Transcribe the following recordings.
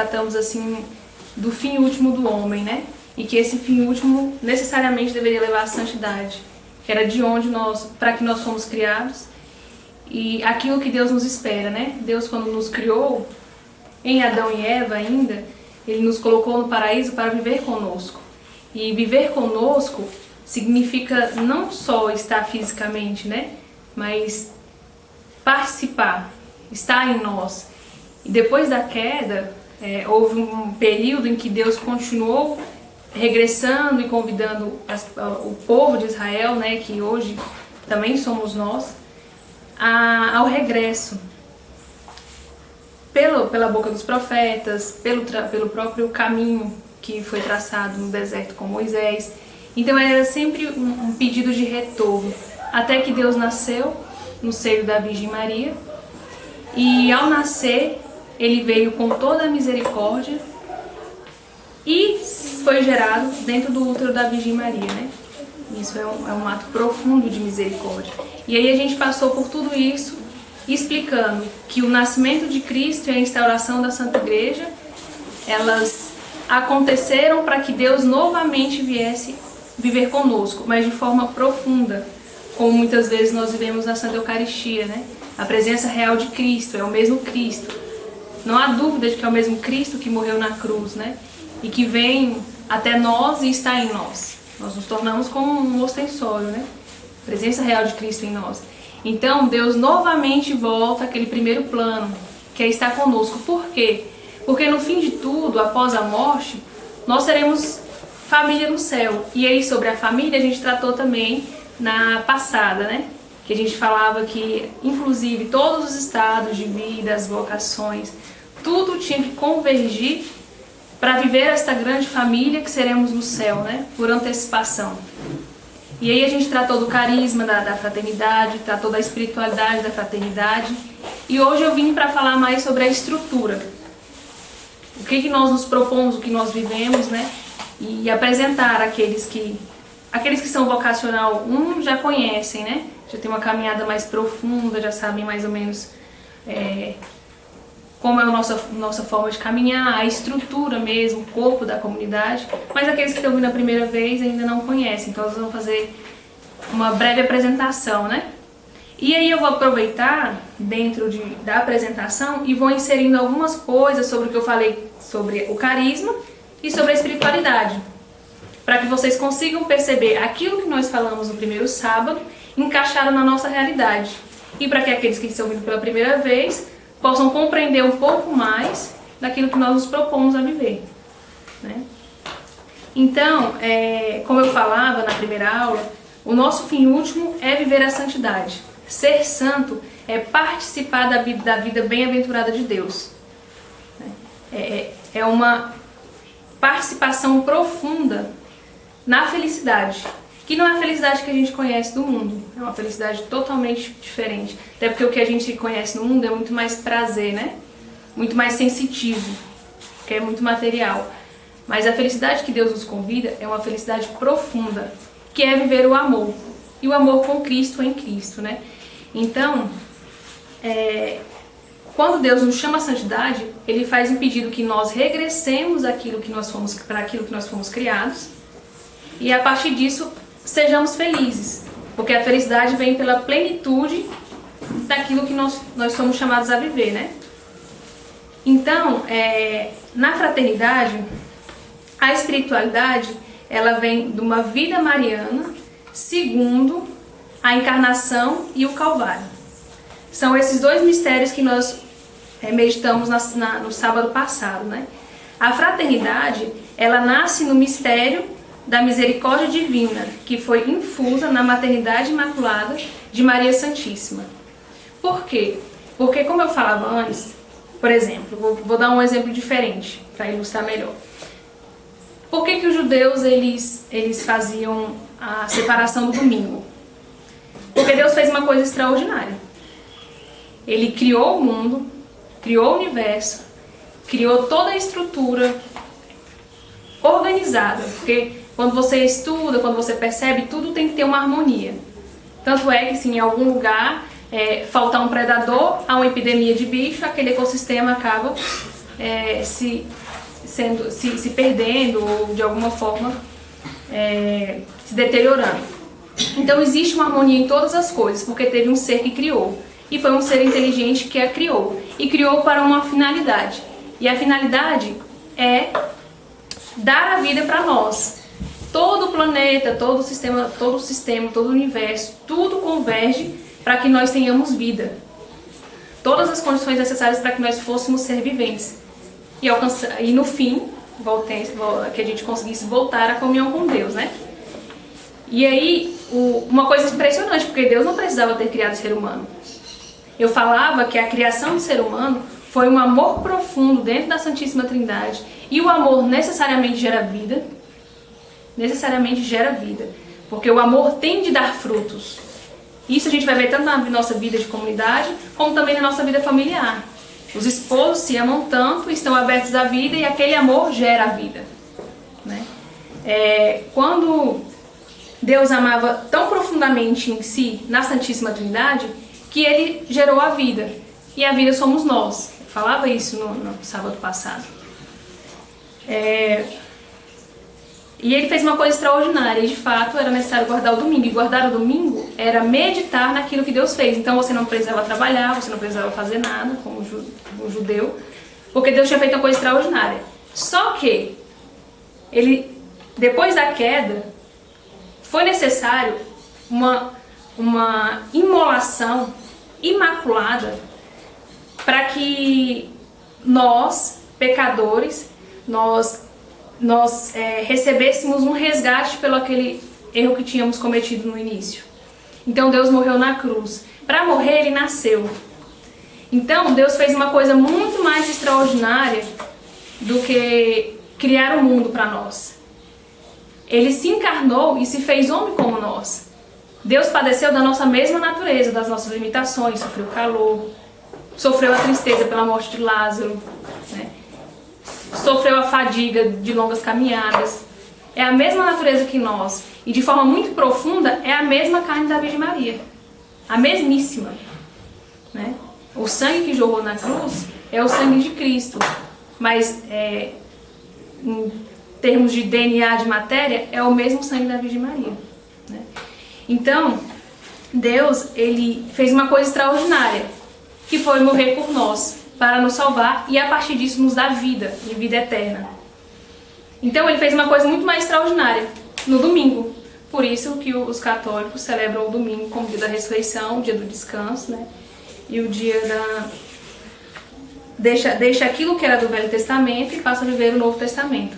tratamos assim do fim último do homem, né? E que esse fim último necessariamente deveria levar à santidade, que era de onde para que nós fomos criados e aquilo que Deus nos espera, né? Deus, quando nos criou, em Adão e Eva ainda, Ele nos colocou no paraíso para viver conosco. E viver conosco significa não só estar fisicamente, né? Mas participar, estar em nós. E depois da queda, houve um período em que Deus continuou regressando e convidando o povo de Israel, né, que hoje também somos nós, ao regresso. Pela boca dos profetas, pelo próprio caminho que foi traçado no deserto com Moisés. Então era sempre um pedido de retorno, até que Deus nasceu no seio da Virgem Maria, e ao nascer Ele veio com toda a misericórdia e foi gerado dentro do útero da Virgem Maria, né? Isso é um ato profundo de misericórdia. E aí a gente passou por tudo isso, explicando que o nascimento de Cristo e a instauração da Santa Igreja, elas aconteceram para que Deus novamente viesse viver conosco, mas de forma profunda, como muitas vezes nós vivemos na Santa Eucaristia, né? A presença real de Cristo, é o mesmo Cristo. Não há dúvida de que é o mesmo Cristo que morreu na cruz, né? E que vem até nós e está em nós. Nós nos tornamos como um ostensório, né? A presença real de Cristo em nós. Então, Deus novamente volta àquele primeiro plano, que é estar conosco. Por quê? Porque no fim de tudo, após a morte, nós seremos família no céu. E aí, sobre a família, a gente tratou também na passada, né? Que a gente falava que, inclusive, todos os estados de vida, as vocações, tudo tinha que convergir para viver esta grande família que seremos no céu, né? Por antecipação. E aí a gente tratou do carisma da fraternidade, tratou da espiritualidade da fraternidade. E hoje eu vim para falar mais sobre a estrutura. O que nós nos propomos, o que nós vivemos, né? E apresentar aqueles que são vocacional 1 já conhecem, né? Já tem uma caminhada mais profunda, já sabem mais ou menos como é a nossa forma de caminhar, a estrutura mesmo, o corpo da comunidade. Mas aqueles que estão vindo a primeira vez ainda não conhecem, então nós vamos fazer uma breve apresentação, né? E aí eu vou aproveitar dentro da apresentação e vou inserindo algumas coisas sobre o que eu falei sobre o carisma e sobre a espiritualidade, para que vocês consigam perceber aquilo que nós falamos no primeiro sábado encaixado na nossa realidade. E para que aqueles que estão vindo pela primeira vez possam compreender um pouco mais daquilo que nós nos propomos a viver, né? Então, como eu falava na primeira aula, o nosso fim último é viver a santidade. Ser santo é participar da vida bem-aventurada de Deus. É uma participação profunda na felicidade, que não é a felicidade que a gente conhece do mundo, é uma felicidade totalmente diferente. Até porque o que a gente conhece no mundo é muito mais prazer, né? Muito mais sensitivo, que é muito material. Mas a felicidade que Deus nos convida é uma felicidade profunda, que é viver o amor. E o amor com Cristo em Cristo, né? Então, quando Deus nos chama à santidade, Ele faz um pedido que nós regressemos para aquilo que nós fomos criados. E a partir disso, sejamos felizes, porque a felicidade vem pela plenitude daquilo que nós somos chamados a viver, né? Então, na fraternidade, a espiritualidade, ela vem de uma vida mariana, segundo a encarnação e o Calvário. São esses dois mistérios que nós meditamos no sábado passado, né? A fraternidade, ela nasce no mistério da misericórdia divina, que foi infusa na maternidade imaculada de Maria Santíssima. Por quê? Porque, como eu falava antes, por exemplo, vou dar um exemplo diferente para ilustrar melhor. Por que os judeus eles faziam a separação do domingo? Porque Deus fez uma coisa extraordinária. Ele criou o mundo, criou o universo, criou toda a estrutura organizada, porque quando você estuda, quando você percebe, tudo tem que ter uma harmonia. Tanto é que se em algum lugar faltar um predador, há uma epidemia de bicho, aquele ecossistema acaba se perdendo ou de alguma forma se deteriorando. Então existe uma harmonia em todas as coisas, porque teve um ser que criou. E foi um ser inteligente que a criou. E criou para uma finalidade. E a finalidade é dar a vida para nós. Todo o planeta, todo o sistema, todo o universo, tudo converge para que nós tenhamos vida. Todas as condições necessárias para que nós fôssemos ser viventes. E no fim, que a gente conseguisse voltar à comunhão com Deus, né? E aí, uma coisa impressionante, porque Deus não precisava ter criado o ser humano. Eu falava que a criação do ser humano foi um amor profundo dentro da Santíssima Trindade. E o amor necessariamente gera vida. Necessariamente gera vida. Porque o amor tem de dar frutos. Isso a gente vai ver tanto na nossa vida de comunidade, como também na nossa vida familiar. Os esposos se amam tanto, estão abertos à vida e aquele amor gera a vida. Né? Quando Deus amava tão profundamente em si, na Santíssima Trindade, que Ele gerou a vida. E a vida somos nós. Eu falava isso no sábado passado. E Ele fez uma coisa extraordinária. E de fato era necessário guardar o domingo. E guardar o domingo era meditar naquilo que Deus fez. Então você não precisava trabalhar, você não precisava fazer nada, como o judeu. Porque Deus tinha feito uma coisa extraordinária. Só que, depois da queda, foi necessário uma imolação imaculada para que nós, pecadores, nós recebêssemos um resgate pelo aquele erro que tínhamos cometido no início. Então Deus morreu na cruz. Para morrer, Ele nasceu. Então Deus fez uma coisa muito mais extraordinária do que criar o mundo para nós. Ele se encarnou e se fez homem como nós. Deus padeceu da nossa mesma natureza, das nossas limitações, sofreu calor, sofreu a tristeza pela morte de Lázaro, né? Sofreu a fadiga de longas caminhadas. É a mesma natureza que nós. E de forma muito profunda, é a mesma carne da Virgem Maria. A mesmíssima. Né? O sangue que jorrou na cruz é o sangue de Cristo. Mas, em termos de DNA, de matéria, é o mesmo sangue da Virgem Maria. Né? Então, Deus, Ele fez uma coisa extraordinária, que foi morrer por nós, para nos salvar e a partir disso nos dar vida, e vida eterna. Então Ele fez uma coisa muito mais extraordinária, no domingo. Por isso que os católicos celebram o domingo como o dia da ressurreição, o dia do descanso, né? E o dia da... Deixa aquilo que era do Velho Testamento e passa a viver o Novo Testamento.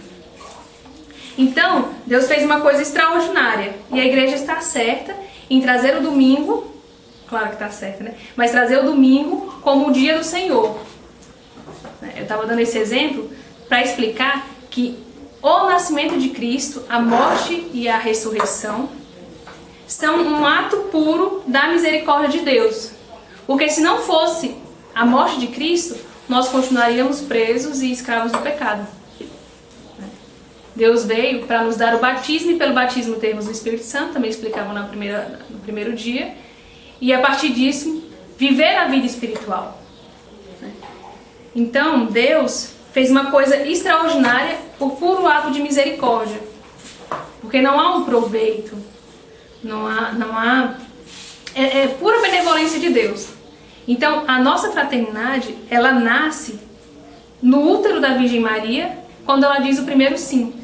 Então, Deus fez uma coisa extraordinária. E a igreja está certa em trazer o domingo, claro que está certa, né? Mas trazer o domingo como o dia do Senhor. Eu estava dando esse exemplo para explicar que o nascimento de Cristo, a morte e a ressurreição são um ato puro da misericórdia de Deus. Porque se não fosse a morte de Cristo, nós continuaríamos presos e escravos do pecado. Deus veio para nos dar o batismo e pelo batismo termos o Espírito Santo, também explicavam no primeiro dia, e a partir disso viver a vida espiritual. Então Deus fez uma coisa extraordinária por puro ato de misericórdia, porque não há um proveito, é pura benevolência de Deus. Então a nossa fraternidade, ela nasce no útero da Virgem Maria, quando ela diz o primeiro sim.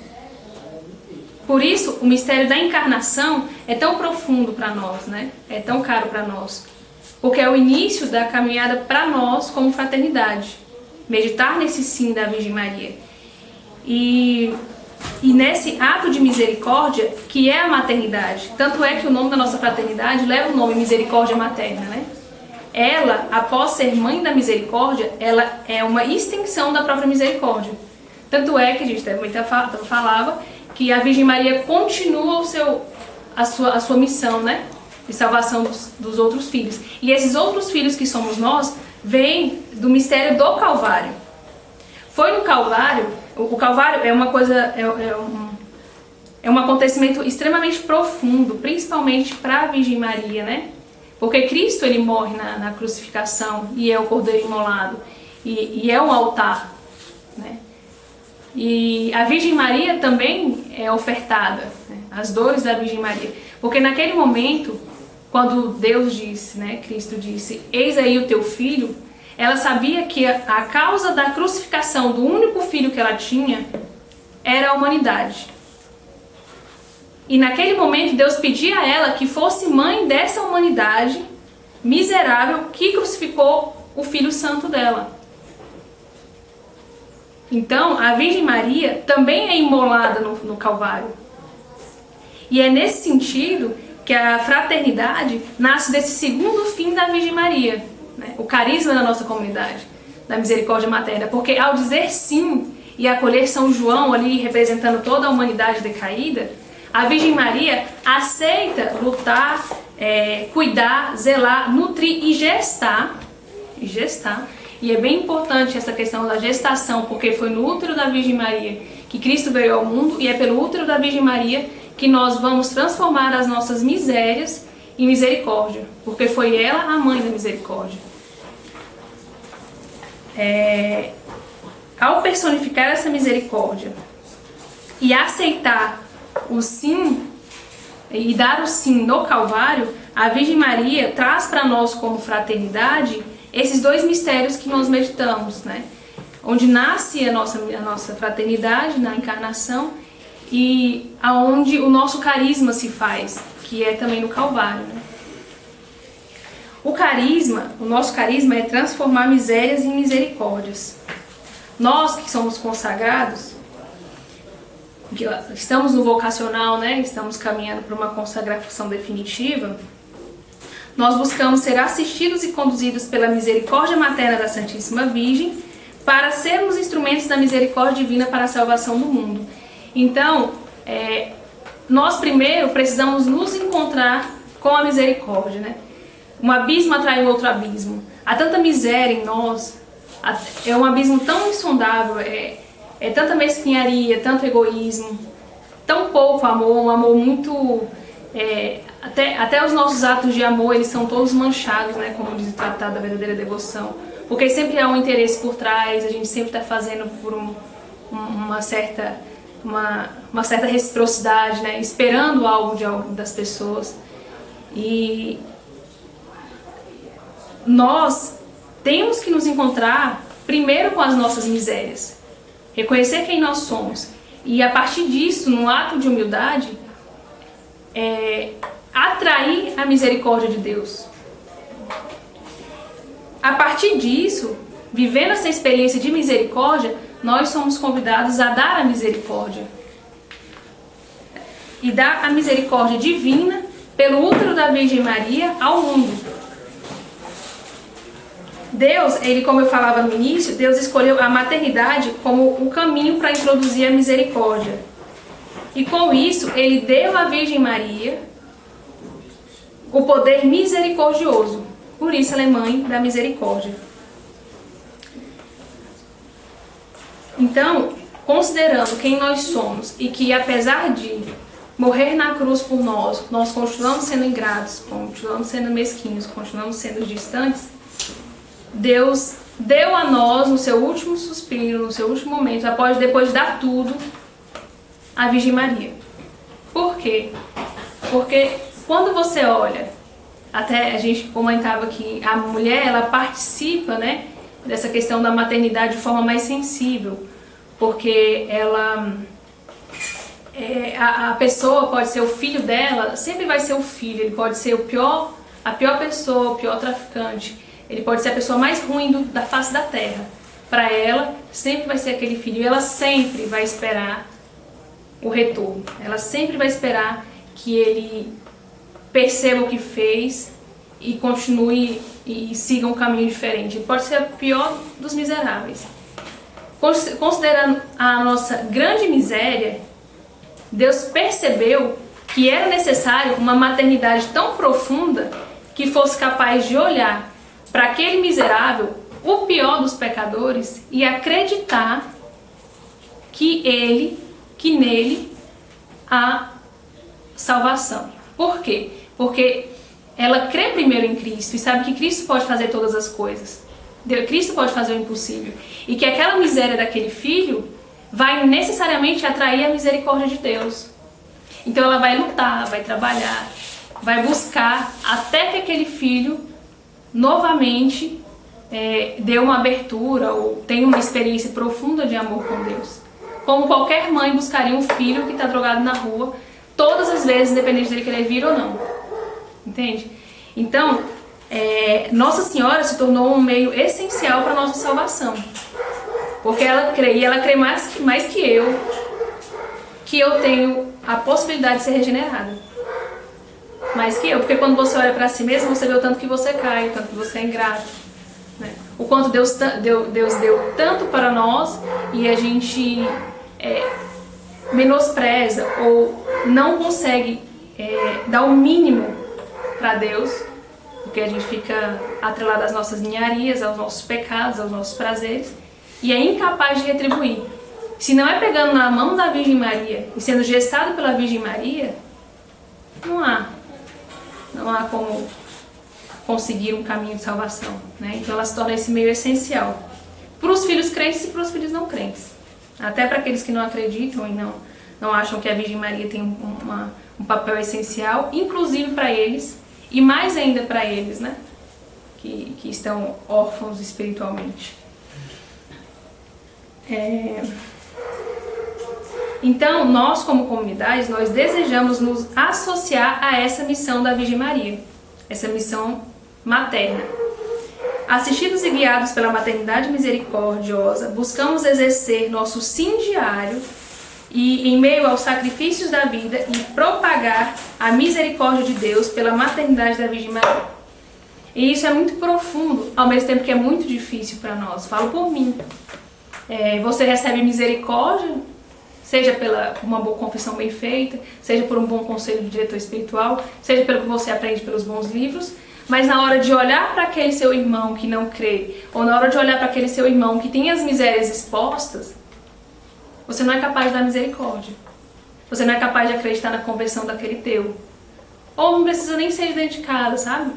Por isso, o mistério da encarnação é tão profundo para nós, né? É tão caro para nós. Porque é o início da caminhada para nós como fraternidade. Meditar nesse sim da Virgem Maria. E nesse ato de misericórdia, que é a maternidade. Tanto é que o nome da nossa fraternidade leva o nome Misericórdia Materna, né? Ela, após ser mãe da misericórdia, ela é uma extensão da própria misericórdia. Tanto é que a gente falava que a Virgem Maria continua a sua missão, né? De salvação dos outros filhos. E esses outros filhos que somos nós, vêm do mistério do Calvário. Foi no Calvário, o Calvário é uma coisa, é um acontecimento extremamente profundo, principalmente para a Virgem Maria, né? Porque Cristo, ele morre na crucificação e é o Cordeiro imolado. E é um altar. E a Virgem Maria também é ofertada, né? As dores da Virgem Maria. Porque naquele momento, quando Deus disse, né, Cristo disse, eis aí o teu filho, ela sabia que a causa da crucificação do único filho que ela tinha era a humanidade. E naquele momento Deus pedia a ela que fosse mãe dessa humanidade miserável que crucificou o Filho Santo dela. Então, a Virgem Maria também é imolada no Calvário. E é nesse sentido que a fraternidade nasce desse segundo fim da Virgem Maria, né? O carisma da nossa comunidade, da misericórdia materna. Porque ao dizer sim e acolher São João ali representando toda a humanidade decaída, a Virgem Maria aceita lutar, cuidar, zelar, nutrir e gestar. E é bem importante essa questão da gestação, porque foi no útero da Virgem Maria que Cristo veio ao mundo, e é pelo útero da Virgem Maria que nós vamos transformar as nossas misérias em misericórdia, porque foi ela a mãe da misericórdia. Ao personificar essa misericórdia e aceitar o sim e dar o sim no Calvário, a Virgem Maria traz para nós como fraternidade esses dois mistérios que nós meditamos, né? Onde nasce a nossa fraternidade na encarnação e aonde o nosso carisma se faz, que é também no Calvário, né? O nosso carisma é transformar misérias em misericórdias. Nós que somos consagrados, que estamos no vocacional, né? Estamos caminhando para uma consagração definitiva, nós buscamos ser assistidos e conduzidos pela misericórdia materna da Santíssima Virgem para sermos instrumentos da misericórdia divina para a salvação do mundo. Então, nós primeiro precisamos nos encontrar com a misericórdia, né? Um abismo atrai outro abismo. Há tanta miséria em nós, é um abismo tão insondável, é tanta mesquinharia, tanto egoísmo, tão pouco amor, um amor muito... Até os nossos atos de amor, eles são todos manchados, né, como diz o Tratado da Verdadeira Devoção. Porque sempre há um interesse por trás, a gente sempre está fazendo por uma certa reciprocidade, né, esperando algo das pessoas. E nós temos que nos encontrar primeiro com as nossas misérias, reconhecer quem nós somos e a partir disso, num ato de humildade, atrair a misericórdia de Deus. A partir disso, vivendo essa experiência de misericórdia, nós somos convidados a dar a misericórdia. E dar a misericórdia divina pelo útero da Virgem Maria ao mundo. Deus, como eu falava no início, Deus escolheu a maternidade como o caminho para introduzir a misericórdia. E com isso, Ele deu à Virgem Maria o poder misericordioso. Por isso ela é mãe da misericórdia. Então, considerando quem nós somos e que apesar de morrer na cruz por nós, nós continuamos sendo ingratos, continuamos sendo mesquinhos, continuamos sendo distantes, Deus deu a nós, no seu último suspiro, no seu último momento, depois de dar tudo, a Virgem Maria. Por quê? Porque quando você olha, até a gente comentava que a mulher, ela participa, né, dessa questão da maternidade de forma mais sensível, porque a pessoa pode ser o filho dela, sempre vai ser o filho, ele pode ser a pior pessoa, o pior traficante, ele pode ser a pessoa mais ruim da face da terra. Para ela, sempre vai ser aquele filho, e ela sempre vai esperar o retorno, ela sempre vai esperar que ele perceba o que fez e continue e siga um caminho diferente. Ele pode ser o pior dos miseráveis. Considerando a nossa grande miséria, Deus percebeu que era necessário uma maternidade tão profunda que fosse capaz de olhar para aquele miserável, o pior dos pecadores, e acreditar que nele há salvação. Por quê? Porque ela crê primeiro em Cristo e sabe que Cristo pode fazer todas as coisas. Cristo pode fazer o impossível. E que aquela miséria daquele filho vai necessariamente atrair a misericórdia de Deus. Então ela vai lutar, vai trabalhar, vai buscar até que aquele filho novamente dê uma abertura ou tenha uma experiência profunda de amor com Deus. Como qualquer mãe buscaria um filho que está drogado na rua todas as vezes, independente dele querer vir ou não. Entende? Então, Nossa Senhora se tornou um meio essencial para a nossa salvação. Porque ela crê mais que eu tenho a possibilidade de ser regenerada. Mais que eu, porque quando você olha para si mesmo, você vê o tanto que você cai, o tanto que você é ingrato, né? O quanto Deus deu tanto para nós e a gente menospreza ou não consegue dar o mínimo para Deus, porque a gente fica atrelado às nossas ninharias, aos nossos pecados, aos nossos prazeres, e é incapaz de retribuir. Se não é pegando na mão da Virgem Maria e sendo gestado pela Virgem Maria, não há como conseguir um caminho de salvação, né? Então ela se torna esse meio essencial para os filhos crentes e para os filhos não crentes. Até para aqueles que não acreditam e não acham que a Virgem Maria tem um papel essencial, inclusive para eles, e mais ainda para eles, né? Que estão órfãos espiritualmente. Então, nós como comunidade, nós desejamos nos associar a essa missão da Virgem Maria, essa missão materna. Assistidos e guiados pela maternidade misericordiosa, buscamos exercer nosso sim diário e, em meio aos sacrifícios da vida, e propagar a misericórdia de Deus pela maternidade da Virgem Maria. E isso é muito profundo, ao mesmo tempo que é muito difícil para nós. Falo por mim. Você recebe misericórdia, seja pela uma boa confissão bem feita, seja por um bom conselho do diretor espiritual, seja pelo que você aprende pelos bons livros, mas na hora de olhar para aquele seu irmão que não crê, ou na hora de olhar para aquele seu irmão que tem as misérias expostas, você não é capaz de dar misericórdia. Você não é capaz de acreditar na conversão daquele teu. Ou não precisa nem ser dentro de casa, sabe?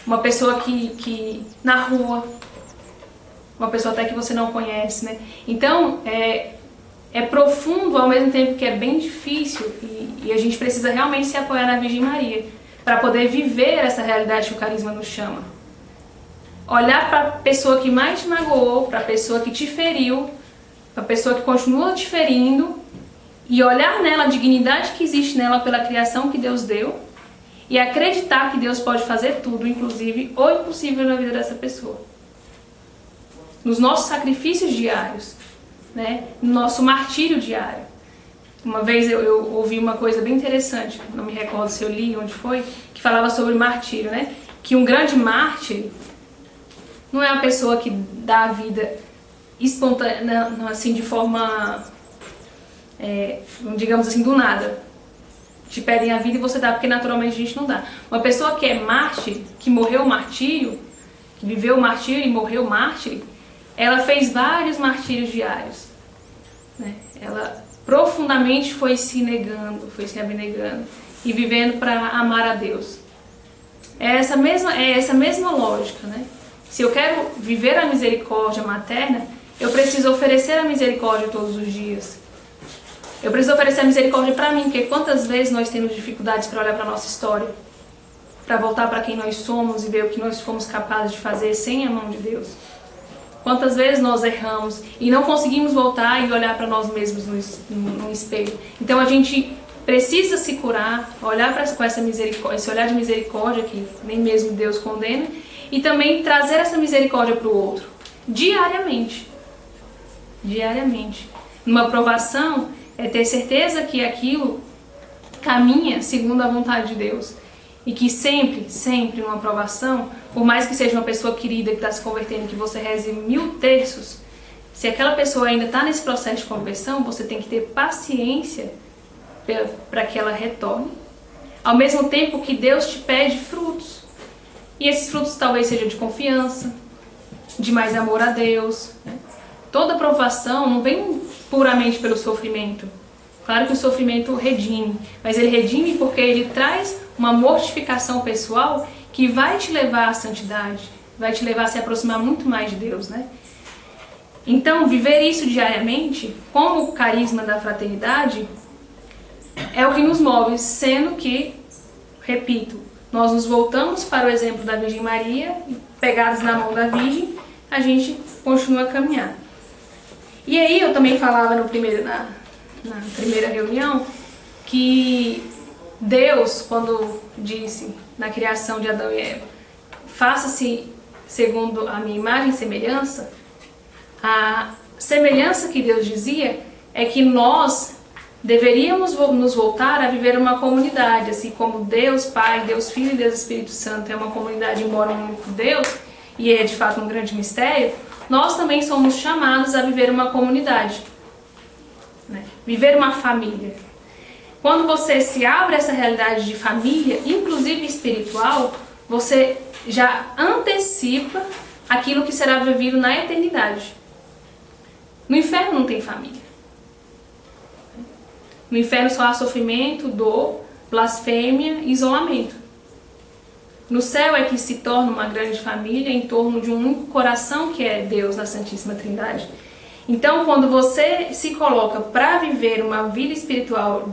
Uma pessoa que na rua, uma pessoa até que você não conhece, né? Então, é profundo ao mesmo tempo que é bem difícil e a gente precisa realmente se apoiar na Virgem Maria para poder viver essa realidade que o carisma nos chama. Olhar para a pessoa que mais te magoou, para a pessoa que te feriu, para a pessoa que continua te ferindo e olhar nela a dignidade que existe nela pela criação que Deus deu e acreditar que Deus pode fazer tudo, inclusive o impossível na vida dessa pessoa. Nos nossos sacrifícios diários, né? No nosso martírio diário. Uma vez eu ouvi uma coisa bem interessante, não me recordo se eu li, onde foi, que falava sobre martírio, né? Que um grande mártir não é uma pessoa que dá a vida espontânea, assim, de forma, digamos assim, do nada. Te pedem a vida e você dá, porque naturalmente a gente não dá. Uma pessoa que é mártir, que morreu martírio, que viveu o martírio e morreu mártir, ela fez vários martírios diários, né? Ela profundamente foi se negando, foi se abnegando e vivendo para amar a Deus. É essa mesma lógica, né? Se eu quero viver a misericórdia materna, eu preciso oferecer a misericórdia todos os dias. Eu preciso oferecer a misericórdia para mim, porque quantas vezes nós temos dificuldades para olhar para a nossa história, para voltar para quem nós somos e ver o que nós fomos capazes de fazer sem a mão de Deus. Quantas vezes nós erramos e não conseguimos voltar e olhar para nós mesmos no espelho. Então a gente precisa se curar, olhar com essa misericórdia, esse olhar de misericórdia que nem mesmo Deus condena, e também trazer essa misericórdia para o outro, diariamente. Diariamente. Numa provação, é ter certeza que aquilo caminha segundo a vontade de Deus. E que sempre numa provação, por mais que seja uma pessoa querida que está se convertendo, que você reze 1000 terços, se aquela pessoa ainda está nesse processo de conversão, você tem que ter paciência para que ela retorne. Ao mesmo tempo que Deus te pede frutos. E esses frutos talvez sejam de confiança, de mais amor a Deus, né? Toda provação não vem puramente pelo sofrimento. Claro que o sofrimento redime, mas ele redime porque ele traz uma mortificação pessoal que vai te levar à santidade, vai te levar a se aproximar muito mais de Deus, né? Então, viver isso diariamente, como o carisma da fraternidade, é o que nos move, sendo que, repito, nós nos voltamos para o exemplo da Virgem Maria, pegados na mão da Virgem, a gente continua a caminhar. E aí eu também falava na primeira reunião que Deus, quando disse na criação de Adão e Eva, faça-se segundo a minha imagem e semelhança, a semelhança que Deus dizia é que nós deveríamos nos voltar a viver uma comunidade, assim como Deus Pai, Deus Filho e Deus Espírito Santo é uma comunidade, embora um único Deus, e é de fato um grande mistério, nós também somos chamados a viver uma comunidade, né? Viver uma família. Quando você se abre a essa realidade de família, inclusive espiritual, você já antecipa aquilo que será vivido na eternidade. No inferno não tem família. No inferno só há sofrimento, dor, blasfêmia e isolamento. No céu é que se torna uma grande família em torno de um único coração que é Deus na Santíssima Trindade. Então, quando você se coloca para viver uma vida espiritual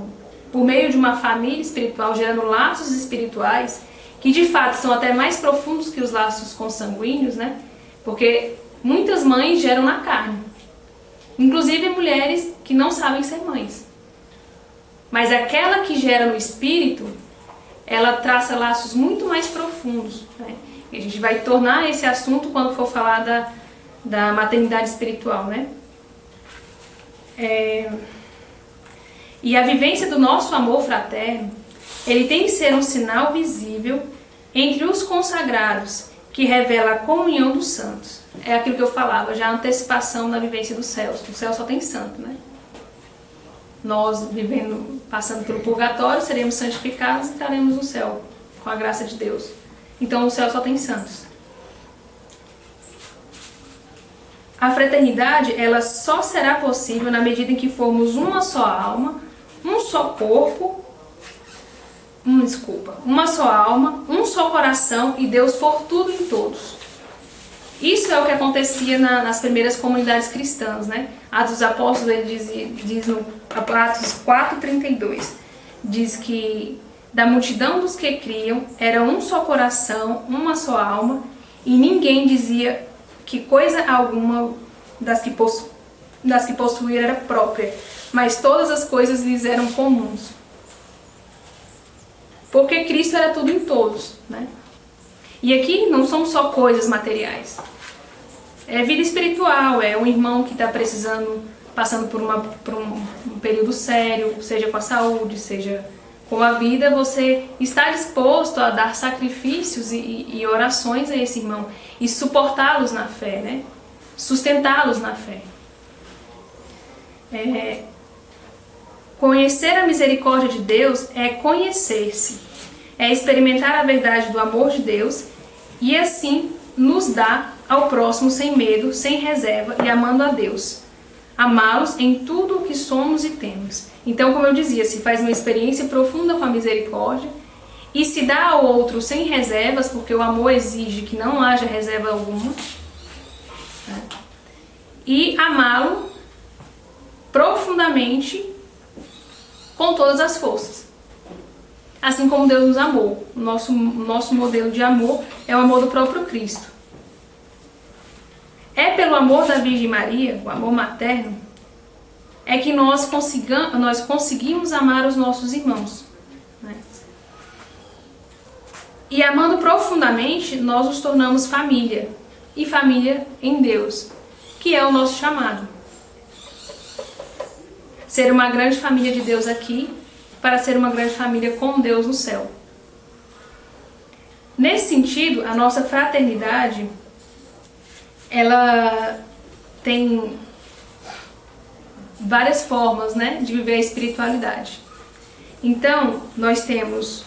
por meio de uma família espiritual, gerando laços espirituais, que de fato são até mais profundos que os laços consanguíneos, né? Porque muitas mães geram na carne. Inclusive mulheres que não sabem ser mães. Mas aquela que gera no espírito, ela traça laços muito mais profundos, né? E a gente vai tornar esse assunto quando for falar da maternidade espiritual, né? E a vivência do nosso amor fraterno, ele tem que ser um sinal visível entre os consagrados, que revela a comunhão dos santos. É aquilo que eu falava, já a antecipação da vivência dos céus. O céu só tem santo, né? Nós, passando pelo purgatório, seremos santificados e estaremos no céu, com a graça de Deus. Então o céu só tem santos. A fraternidade, ela só será possível na medida em que formos uma só alma, um só corpo, uma só alma, um só coração e Deus for tudo em todos. Isso é o que acontecia nas primeiras comunidades cristãs, né? Atos dos Apóstolos, ele diz no Atos 4:32, diz que da multidão dos que criam era um só coração, uma só alma, e ninguém dizia que coisa alguma das que possuía era própria, mas todas as coisas lhes eram comuns. Porque Cristo era tudo em todos, né? E aqui não são só coisas materiais. É vida espiritual, é um irmão que está passando por um período sério, seja com a saúde, seja com a vida, você está disposto a dar sacrifícios e orações a esse irmão e suportá-los na fé, né? Sustentá-los na fé. Conhecer a misericórdia de Deus é conhecer-se, é experimentar a verdade do amor de Deus e assim nos dá ao próximo sem medo, sem reserva e amando a Deus. Amá-los em tudo o que somos e temos. Então, como eu dizia, se faz uma experiência profunda com a misericórdia e se dá ao outro sem reservas, porque o amor exige que não haja reserva alguma, né? E amá-lo profundamente com todas as forças. Assim como Deus nos amou. O nosso modelo de amor é o amor do próprio Cristo. É pelo amor da Virgem Maria, o amor materno, é que nós conseguimos amar os nossos irmãos, né? E amando profundamente, nós nos tornamos família. E família em Deus, que é o nosso chamado. Ser uma grande família de Deus aqui, para ser uma grande família com Deus no céu. Nesse sentido, a nossa fraternidade, ela tem várias formas, né, de viver a espiritualidade. Então, nós temos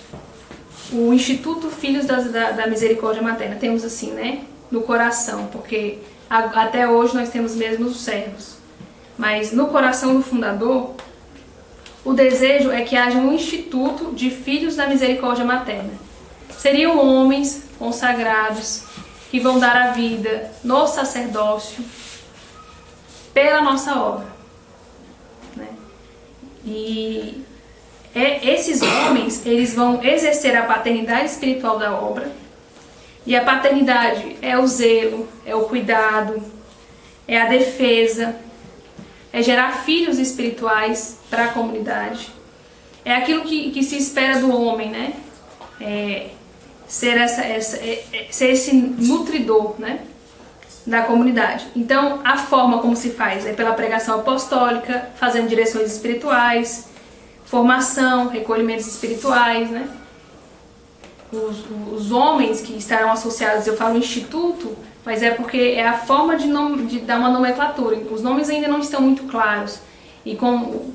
o Instituto Filhos da Misericórdia Materna, temos assim, né, no coração, porque até hoje nós temos mesmo os servos. Mas no coração do fundador, o desejo é que haja um instituto de filhos da misericórdia materna. Seriam homens consagrados que vão dar a vida no sacerdócio, pela nossa obra, né? E esses homens, eles vão exercer a paternidade espiritual da obra. E a paternidade é o zelo, é o cuidado, é a defesa, é gerar filhos espirituais para a comunidade. É aquilo que se espera do homem, né? Ser esse nutridor, né? Da comunidade. Então, a forma como se faz é pela pregação apostólica, fazendo direções espirituais, formação, recolhimentos espirituais, né? Os homens que estarão associados, eu falo instituto, mas é porque é a forma de dar uma nomenclatura. Os nomes ainda não estão muito claros. E com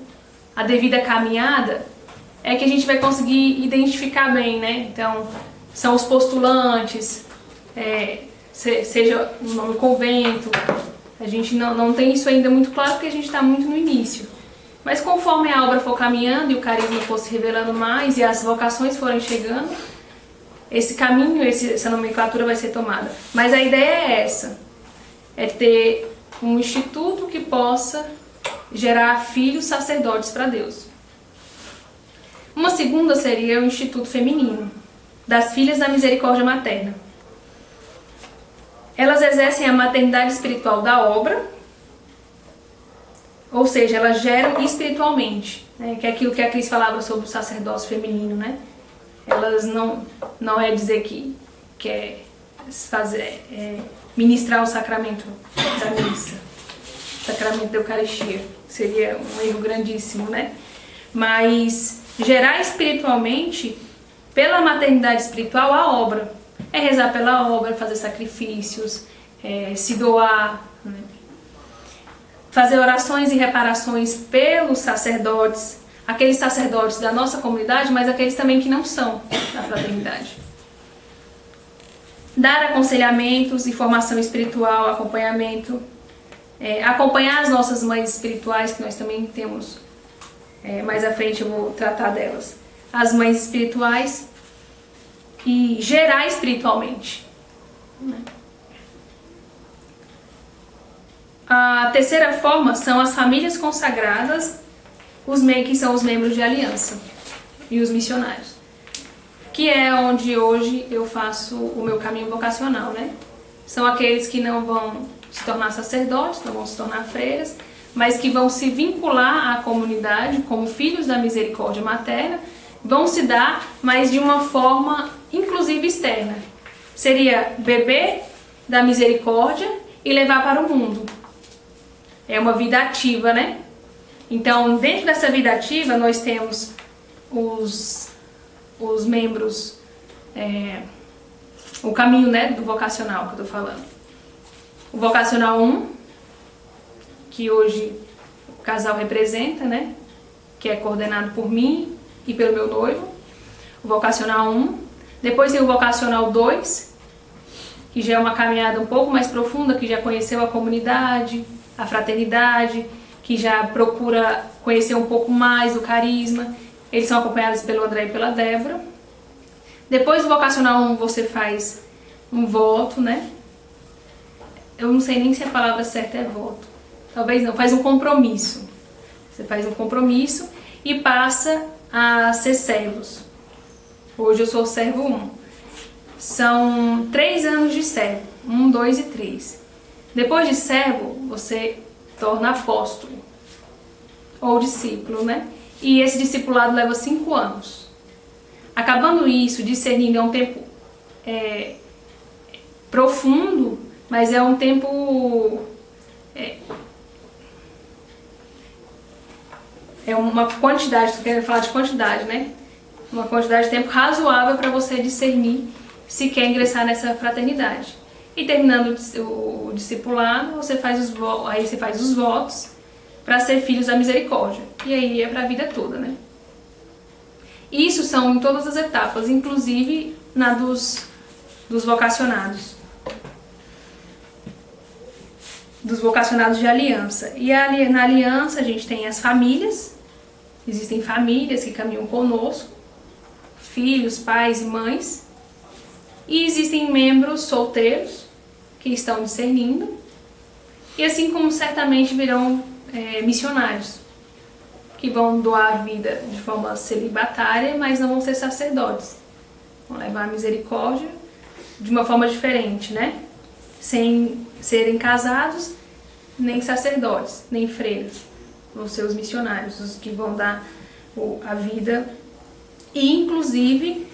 a devida caminhada, é que a gente vai conseguir identificar bem, né? Então, são os postulantes, seja o nome convento. A gente não tem isso ainda muito claro porque a gente está muito no início. Mas conforme a obra for caminhando e o carisma for se revelando mais e as vocações forem chegando, esse caminho, essa nomenclatura vai ser tomada. Mas a ideia é essa, é ter um instituto que possa gerar filhos sacerdotes para Deus. Uma segunda seria o Instituto Feminino, das Filhas da Misericórdia Materna. Elas exercem a maternidade espiritual da obra, ou seja, elas geram espiritualmente, né? Que é aquilo que a Cris falava sobre o sacerdócio feminino, né? Elas não é dizer que quer fazer, ministrar o sacramento da missa, o sacramento da Eucaristia, seria um erro grandíssimo, né? Mas gerar espiritualmente, pela maternidade espiritual, a obra. É rezar pela obra, fazer sacrifícios, se doar, né? Fazer orações e reparações pelos sacerdotes, aqueles sacerdotes da nossa comunidade, mas aqueles também que não são da fraternidade. Dar aconselhamentos, informação espiritual, acompanhamento, acompanhar as nossas mães espirituais, que nós também temos, mais à frente eu vou tratar delas, as mães espirituais, e gerar espiritualmente, né? A terceira forma são as famílias consagradas, que são os membros de aliança e os missionários, que é onde hoje eu faço o meu caminho vocacional, né? São aqueles que não vão se tornar sacerdotes, não vão se tornar freiras, mas que vão se vincular à comunidade como filhos da misericórdia materna, vão se dar, mas de uma forma inclusive externa. Seria beber da misericórdia e levar para o mundo. É uma vida ativa, né? Então, dentro dessa vida ativa, nós temos os membros, o caminho, né, do vocacional que eu estou falando. O vocacional 1, que hoje o casal representa, né? Que é coordenado por mim e pelo meu noivo. O vocacional 1. Depois tem o vocacional 2, que já é uma caminhada um pouco mais profunda, que já conheceu a comunidade, a fraternidade, que já procura conhecer um pouco mais do carisma. Eles são acompanhados pelo André e pela Débora. Depois do vocacional 1 você faz um voto, né? Eu não sei nem se a palavra certa é voto. Talvez não, faz um compromisso. Você faz um compromisso e passa a ser servos. Hoje eu sou servo 1. São 3 anos de servo, 1, 2 e 3. Depois de servo, você torna apóstolo, ou discípulo, né? E esse discipulado leva 5 anos. Acabando isso, discernindo é um tempo profundo, mas é um tempo... É uma quantidade, estou querendo falar de quantidade, né? Uma quantidade de tempo razoável para você discernir se quer ingressar nessa fraternidade. E terminando o discipulado, você faz os votos para ser filhos da misericórdia. E aí é para a vida toda, né? Isso são em todas as etapas, inclusive na dos vocacionados. Dos vocacionados de aliança. E na aliança a gente tem as famílias. Existem famílias que caminham conosco, filhos, pais e mães. E existem membros solteiros que estão discernindo. E assim como certamente virão missionários, que vão doar a vida de forma celibatária, mas não vão ser sacerdotes. Vão levar a misericórdia de uma forma diferente, né? Sem serem casados, nem sacerdotes, nem freiras. Vão ser os missionários, os que vão dar a vida e, inclusive,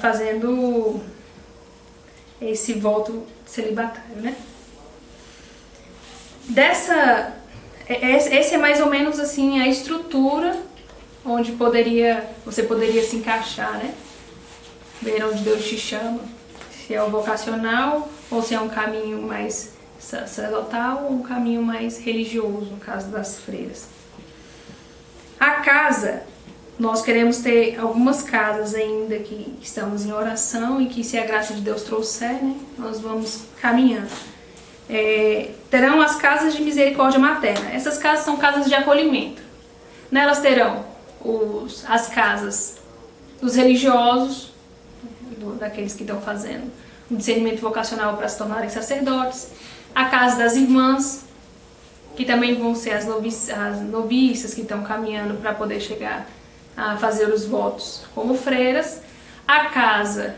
fazendo esse voto celibatário, né? Esse é mais ou menos assim a estrutura onde você poderia se encaixar, né? Ver onde Deus te chama, se é o vocacional ou se é um caminho mais sacerdotal ou um caminho mais religioso, no caso das freiras. A casa, nós queremos ter algumas casas ainda que estamos em oração e que, se a graça de Deus trouxer, né, nós vamos caminhando. Terão as casas de misericórdia materna. Essas casas são casas de acolhimento. Nelas terão as casas dos religiosos, daqueles que estão fazendo o discernimento vocacional para se tornarem sacerdotes, a casa das irmãs, que também vão ser as noviças que estão caminhando para poder chegar a fazer os votos como freiras, a casa,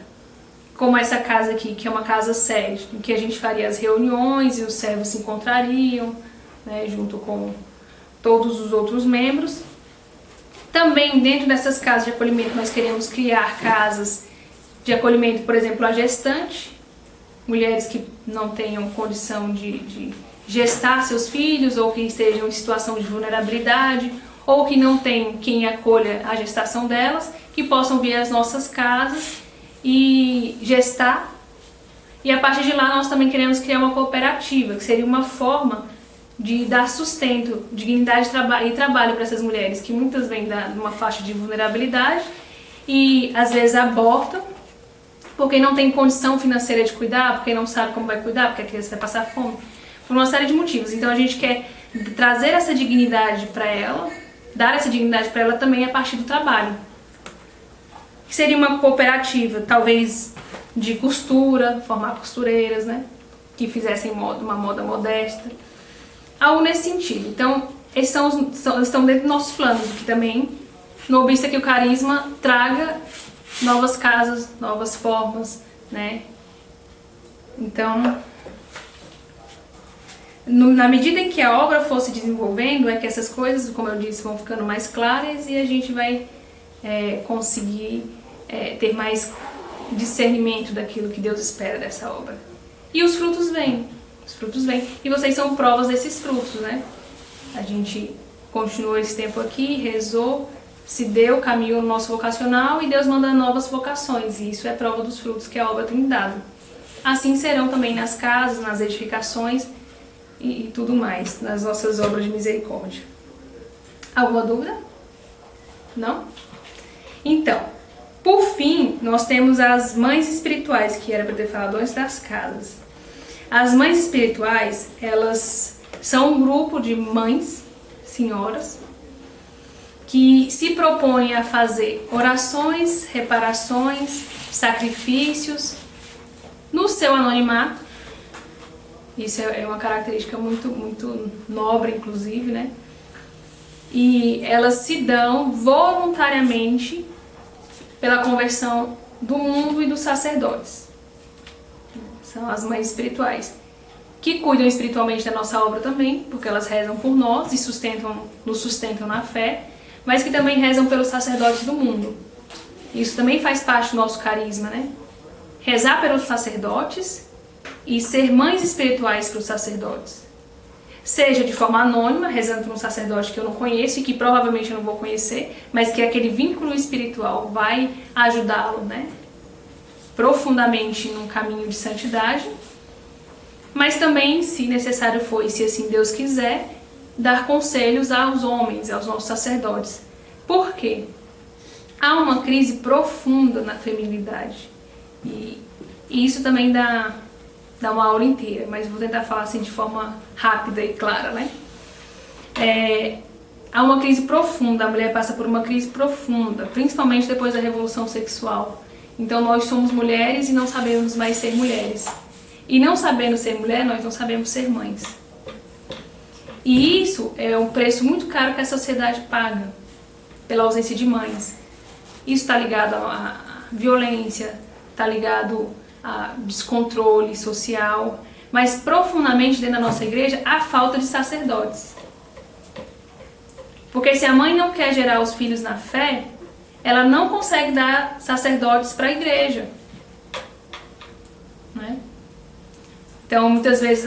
como essa casa aqui, que é uma casa sede, em que a gente faria as reuniões e os servos se encontrariam, né, junto com todos os outros membros. Também dentro dessas casas de acolhimento nós queremos criar casas de acolhimento, por exemplo, a gestante, mulheres que não tenham condição de gestar seus filhos ou que estejam em situação de vulnerabilidade ou que não tem quem acolha a gestação delas, que possam vir às nossas casas e gestar. E a partir de lá nós também queremos criar uma cooperativa, que seria uma forma de dar sustento, dignidade e trabalho para essas mulheres, que muitas vêm de uma faixa de vulnerabilidade e às vezes abortam, porque não tem condição financeira de cuidar, porque não sabe como vai cuidar, porque a criança vai passar fome, por uma série de motivos. Então a gente quer trazer essa dignidade para ela, dar essa dignidade para ela também a partir do trabalho. Que seria uma cooperativa, talvez de costura, formar costureiras, né? Que fizessem uma moda modesta. Algo nesse sentido. Então, esses estão dentro dos nossos planos, que também, no Obista que o Carisma traga novas casas, novas formas, né? Então, na medida em que a obra for se desenvolvendo, é que essas coisas, como eu disse, vão ficando mais claras e a gente vai conseguir ter mais discernimento daquilo que Deus espera dessa obra. E os frutos vêm. Os frutos vêm. E vocês são provas desses frutos, né? A gente continuou esse tempo aqui, rezou, se deu, caminhou no nosso vocacional e Deus manda novas vocações. E isso é prova dos frutos que a obra tem dado. Assim serão também nas casas, nas edificações e tudo mais, nas nossas obras de misericórdia. Alguma dúvida? Não? Então, por fim, nós temos as mães espirituais, que era para ter falado antes das casas. As mães espirituais, elas são um grupo de mães, senhoras, que se propõem a fazer orações, reparações, sacrifícios no seu anonimato. Isso é uma característica muito, muito nobre, inclusive, né? E elas se dão voluntariamente pela conversão do mundo e dos sacerdotes. São as mães espirituais, que cuidam espiritualmente da nossa obra também, porque elas rezam por nós e nos sustentam na fé, mas que também rezam pelos sacerdotes do mundo. Isso também faz parte do nosso carisma, né? Rezar pelos sacerdotes e ser mães espirituais para os sacerdotes. Seja de forma anônima, rezando por um sacerdote que eu não conheço e que provavelmente eu não vou conhecer, mas que aquele vínculo espiritual vai ajudá-lo, né, profundamente num caminho de santidade. Mas também, se necessário for e se assim Deus quiser, dar conselhos aos homens, aos nossos sacerdotes. Por quê? Há uma crise profunda na feminilidade. E isso também dá uma aula inteira, mas vou tentar falar assim de forma rápida e clara, né? Há uma crise profunda, a mulher passa por uma crise profunda, principalmente depois da revolução sexual. Então nós somos mulheres e não sabemos mais ser mulheres. E não sabendo ser mulher, nós não sabemos ser mães. E isso é um preço muito caro que a sociedade paga pela ausência de mães. Isso está ligado à violência, está ligado a descontrole social, mas profundamente dentro da nossa igreja, a falta de sacerdotes. Porque se a mãe não quer gerar os filhos na fé, ela não consegue dar sacerdotes para a igreja. Né? Então, muitas vezes,